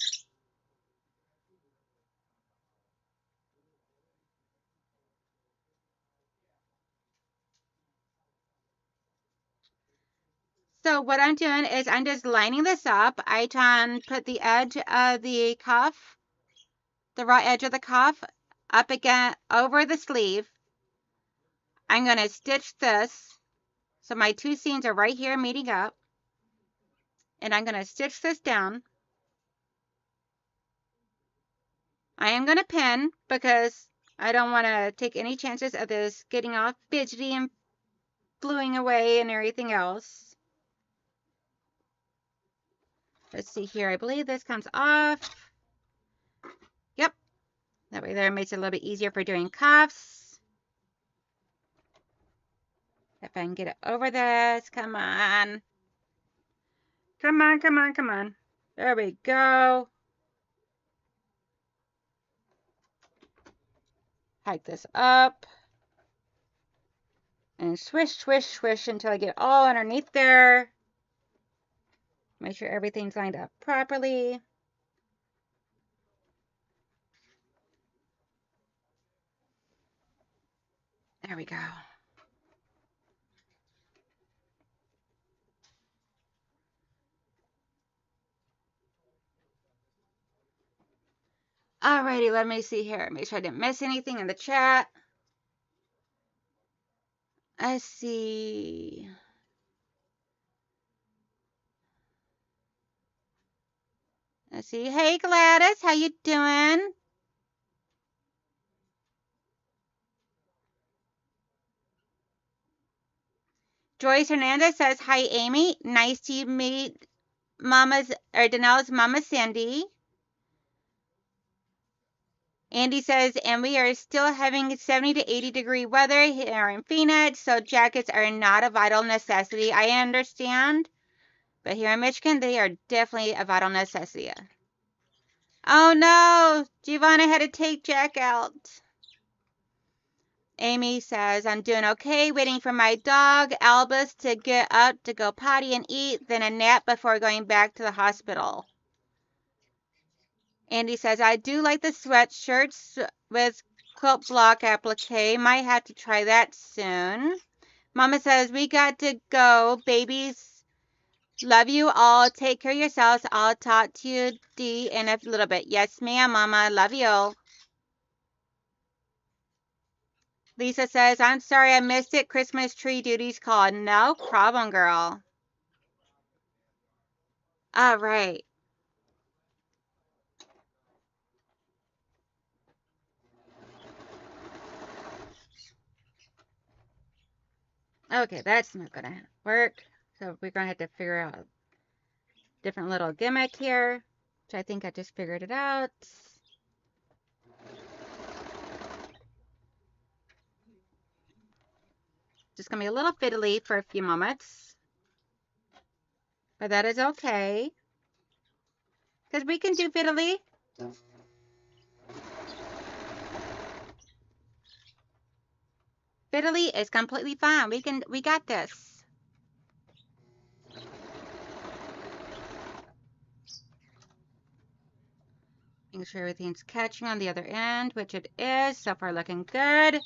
So what I'm doing is I'm just lining this up. I try and put the edge of the cuff, the raw edge of the cuff, up again over the sleeve. I'm going to stitch this. So my 2 seams are right here meeting up. And I'm going to stitch this down. I am going to pin because I don't want to take any chances of this getting off fidgety and fluing away and everything else. Let's see here. I believe this comes off. Yep. That way there makes it a little bit easier for doing cuffs. If I can get it over this. Come on. Come on, come on, come on. There we go. Hike this up. And swish, swish, swish until I get all underneath there. Make sure everything's lined up properly. There we go. Alrighty, let me see here. Make sure I didn't miss anything in the chat. Let's see. Let's see. Hey Gladys, how you doing? Joyce Hernandez says, hi Amy. Nice to meet Danelle's Mama Cindy. Andy says, and we are still having 70 to 80 degree weather here in Phoenix, so jackets are not a vital necessity. I understand, But here in Michigan, they are definitely a vital necessity. Oh no, Giovanna had to take Jack out. Amy says, I'm doing okay, waiting for my dog, Albus, to get up to go potty and eat, then a nap before going back to the hospital. Andy says, I do like the sweatshirts with quilt block applique. Might have to try that soon. Mama says, we got to go, babies. Love you all. Take care of yourselves. I'll talk to you, Dee, in a little bit. Yes, ma'am, Mama. Love you. Lisa says, I'm sorry I missed it. Christmas tree duties called. No problem, girl. All right. Okay, that's not going to work. So we're going to have to figure out a different little gimmick here, which I think I just figured it out. Just going to be a little fiddly for a few moments. But that is okay. Because we can do fiddly. Fiddly is completely fine. We got this. Making sure everything's catching on the other end, which it is. So far looking good.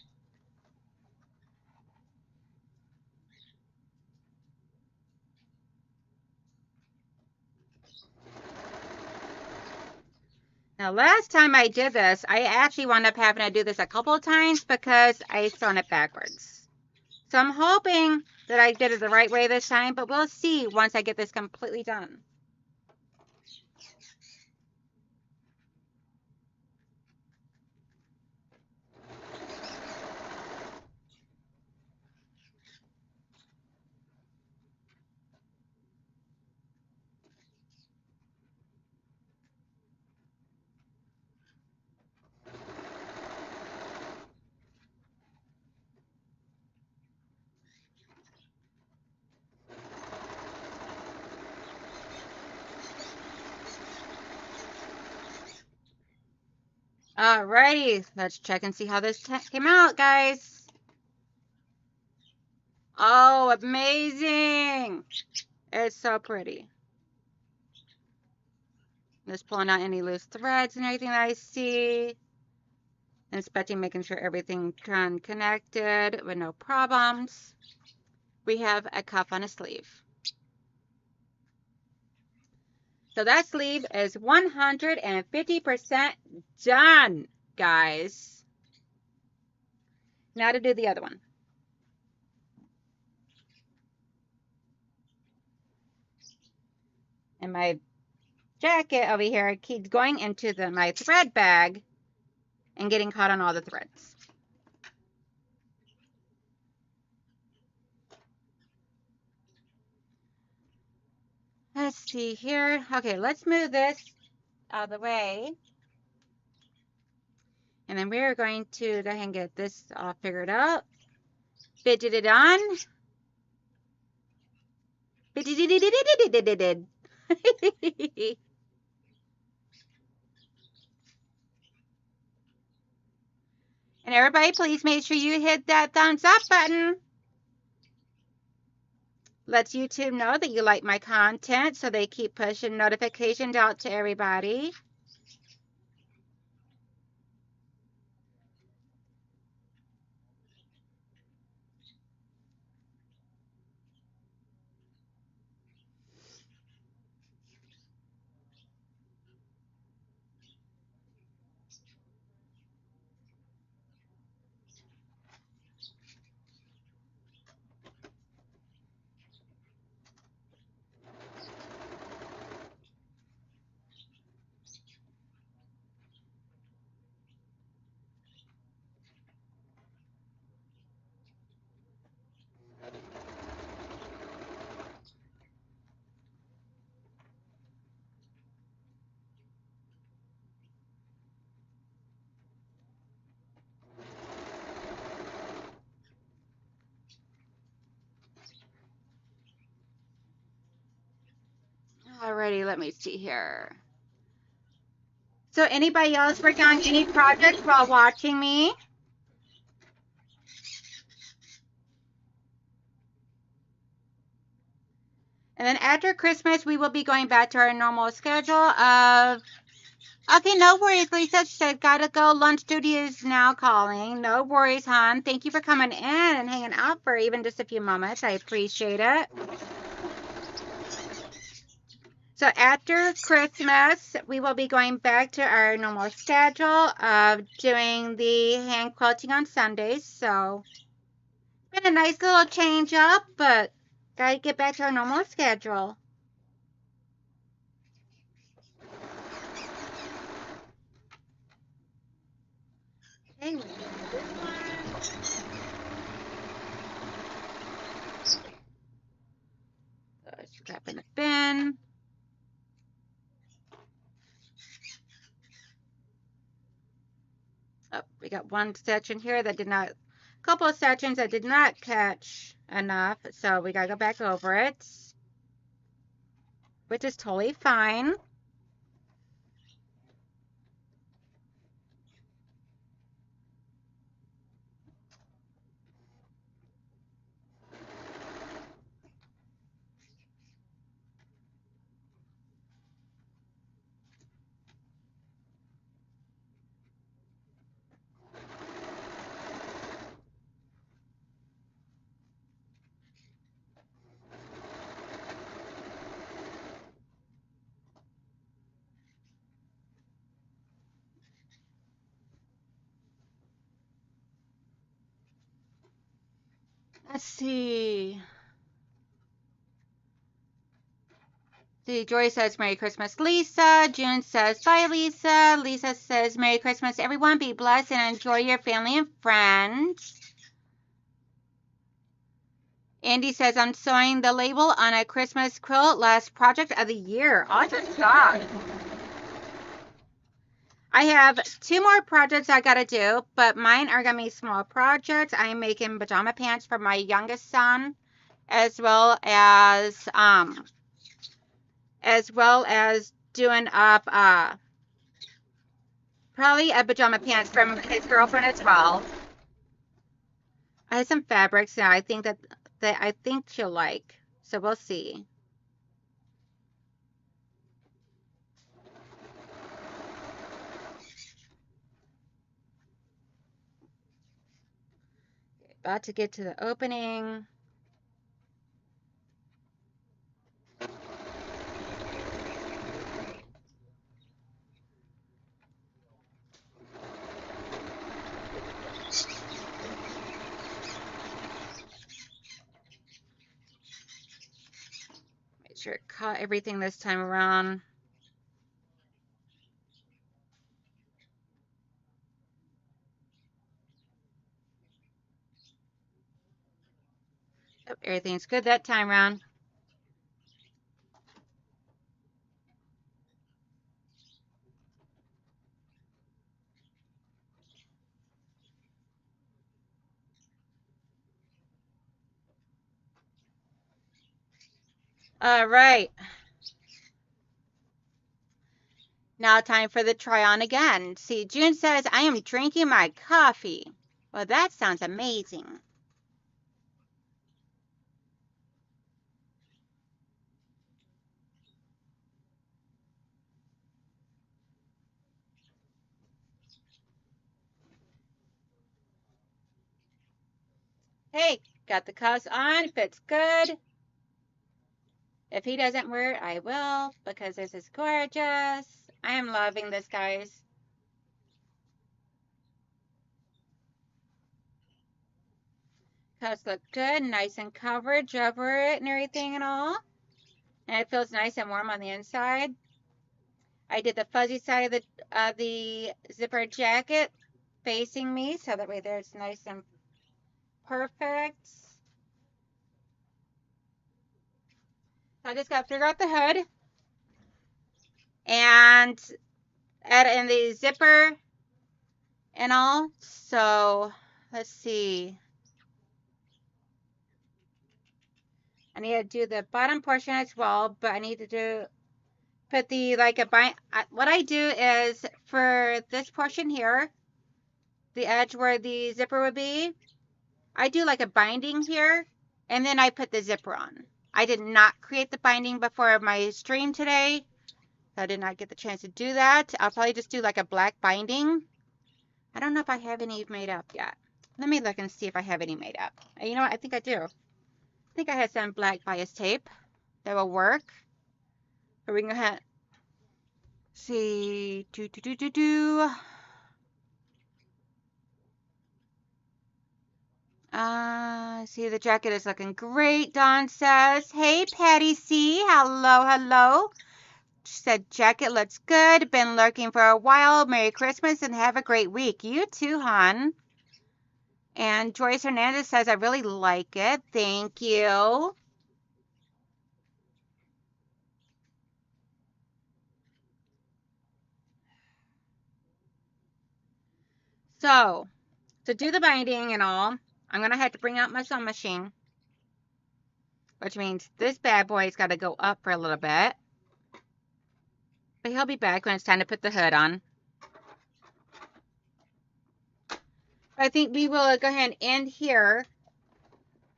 Now, last time I did this, I actually wound up having to do this a couple of times because I sewn it backwards. So I'm hoping that I did it the right way this time, but we'll see once I get this completely done. Alrighty, let's check and see how this came out, guys. Oh, amazing! It's so pretty. Just pulling out any loose threads and everything that I see. Inspecting, making sure everything connected with no problems. We have a cuff on a sleeve. So that sleeve is 150% done, guys. Now to do the other one. And my jacket over here keeps going into my thread bag and getting caught on all the threads. Let's see here. Okay, let's move this out of the way. And then we're going to go ahead and get this all figured out. Fidget it on. Fidget. And everybody, please make sure you hit that thumbs up button. Lets YouTube know that you like my content, so they keep pushing notifications out to everybody. Alrighty, let me see here. So anybody else working on any projects while watching me? And then after Christmas, we will be going back to our normal schedule of... Okay, no worries, Lisa. She said, gotta go. Lunch duty is now calling. No worries, hon. Thank you for coming in and hanging out for even just a few moments. I appreciate it. So after Christmas, we will be going back to our normal schedule of doing the hand quilting on Sundays. So been a nice little change up, but gotta get back to our normal schedule. Okay, we'll do this one. Scrap in the bin. Oh, we got one section here that did not, a couple of sections that did not catch enough, so we gotta go back over it, which is totally fine. Let's see. See, Joy says Merry Christmas, Lisa. June says bye, Lisa. Lisa says Merry Christmas, everyone. Be blessed and enjoy your family and friends. Andy says I'm sewing the label on a Christmas quilt, last project of the year. Awesome job. I have 2 more projects I gotta do, but mine are gonna be small projects. I am making pajama pants for my youngest son, as well as doing up probably a pajama pants from his girlfriend as well. I have some fabrics that I think I think she'll like, so we'll see. About to get to the opening. Make sure it caught everything this time around. Yep, everything's good that time around. All right. Now time for the try on again. See, June says, I am drinking my coffee. Well, that sounds amazing. Hey, got the cuffs on, fits good. If he doesn't wear it, I will, because this is gorgeous. I am loving this, guys. Cuffs look good, nice and coverage over it and everything and all. And it feels nice and warm on the inside. I did the fuzzy side of the zipper jacket facing me, so that way there it's nice and perfect. So I just got to figure out the hood and add in the zipper and all. So let's see. I need to do the bottom portion as well, but I need to do put the, like a bind. What I do is for this portion here, the edge where the zipper would be, I do like a binding here, and then I put the zipper on. I did not create the binding before my stream today. I did not get the chance to do that. I'll probably just do like a black binding. I don't know if I have any made up yet. Let me look and see if I have any made up. You know what? I think I do. I think I have some black bias tape that will work. But we can go ahead. See. See, the jacket is looking great, Dawn says. Hey, Patty C. Hello, hello. She said, jacket looks good. Been lurking for a while. Merry Christmas and have a great week. You too, hon. And Joyce Hernandez says, I really like it. Thank you. So, to do the binding and all, I'm going to have to bring out my sewing machine, which means this bad boy's got to go up for a little bit. But he'll be back when it's time to put the hood on. I think we will go ahead and end here,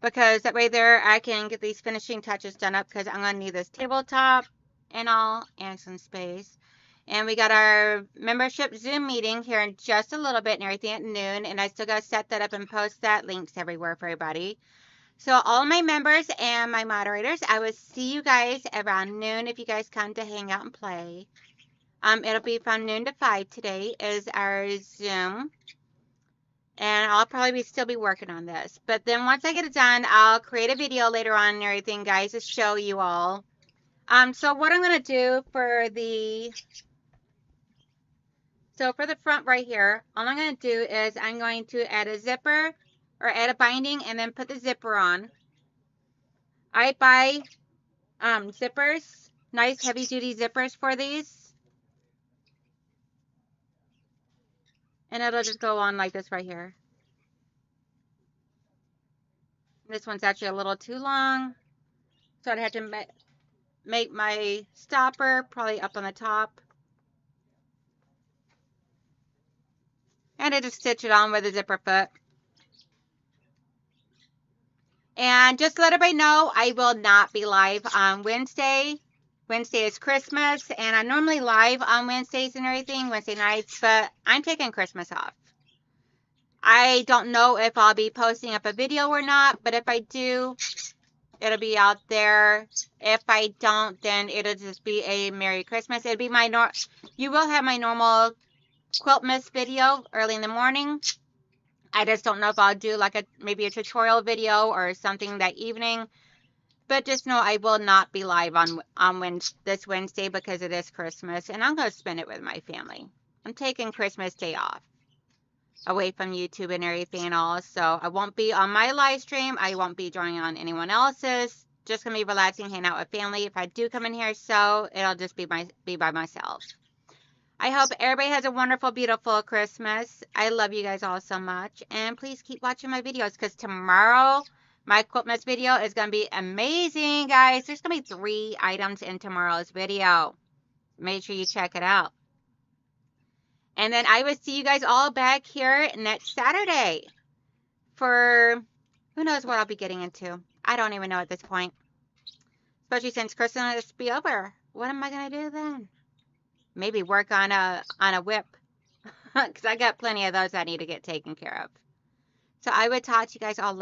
because that way there I can get these finishing touches done up, because I'm going to need this tabletop and all, and some space. And we got our membership Zoom meeting here in just a little bit and everything at noon. And I still got to set that up and post that, links everywhere for everybody. So all my members and my moderators, I will see you guys around noon if you guys come to hang out and play. It'll be from noon to 5 today is our Zoom. And I'll probably still be working on this. But then once I get it done, I'll create a video later on and everything, guys, to show you all. So what I'm going to do for the... So for the front right here, all I'm going to do is I'm going to add a zipper or add a binding and then put the zipper on. I buy zippers, nice heavy duty zippers for these. And it'll just go on like this right here. This one's actually a little too long, so I'd have to make my stopper probably up on the top. And I just stitch it on with a zipper foot. And just to let everybody know, I will not be live on Wednesday. Wednesday is Christmas, and I'm normally live on Wednesdays and everything, Wednesday nights, but I'm taking Christmas off. I don't know if I'll be posting up a video or not, but if I do, it'll be out there. If I don't, then it'll just be a Merry Christmas. It'll be my you will have my normal Quiltmas video early in the morning. I just don't know if I'll do like maybe a tutorial video or something that evening. But just know I will not be live on this Wednesday because it is Christmas, and I'm going to spend it with my family. I'm taking Christmas Day off, away from YouTube and everything and all. So I won't be on my live stream. I won't be joining on anyone else's. Just going to be relaxing, hanging out with family. If I do come in here, so it'll just be by myself. I hope everybody has a wonderful, beautiful Christmas. I love you guys all so much. And please keep watching my videos, because tomorrow my Quiltmas video is going to be amazing, guys. There's going to be 3 items in tomorrow's video. Make sure you check it out. And then I will see you guys all back here next Saturday for who knows what I'll be getting into. I don't even know at this point. Especially since Christmas will be over. What am I going to do then? Maybe work on a whip. Because I got plenty of those I need to get taken care of. So I would talk to you guys all later.